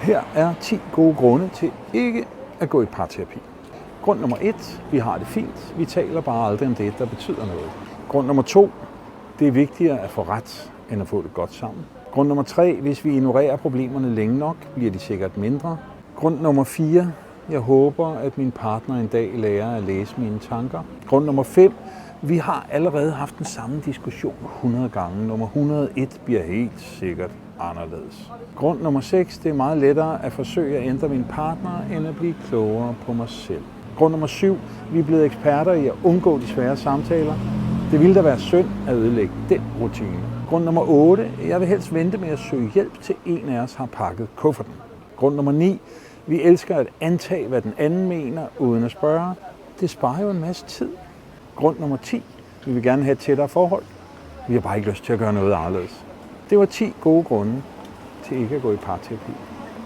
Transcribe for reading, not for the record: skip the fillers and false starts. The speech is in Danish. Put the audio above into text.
Her er 10 gode grunde til ikke at gå i parterapi. Grund nummer 1. Vi har det fint. Vi taler bare aldrig om det, der betyder noget. Grund nummer 2. Det er vigtigere at få ret, end at få det godt sammen. Grund nummer 3. Hvis vi ignorerer problemerne længe nok, bliver de sikkert mindre. Grund nummer 4. Jeg håber, at min partner en dag lærer at læse mine tanker. Grund nummer 5. Vi har allerede haft den samme diskussion 100 gange. Nummer 101 bliver helt sikkert anderledes. Grund nummer 6. Det er meget lettere at forsøge at ændre min partner, end at blive klogere på mig selv. Grund nummer 7. Vi er blevet eksperter i at undgå de svære samtaler. Det ville da være synd at ødelægge den rutine. Grund nummer 8. Jeg vil helst vente med at søge hjælp, til en af os har pakket kufferten. Grund nummer 9. Vi elsker at antage, hvad den anden mener, uden at spørge. Det sparer jo en masse tid. Grund nummer 10. Vi vil gerne have et tættere forhold. Vi har bare ikke lyst til at gøre noget anderledes. Det var 10 gode grunde til ikke at gå i parterapi.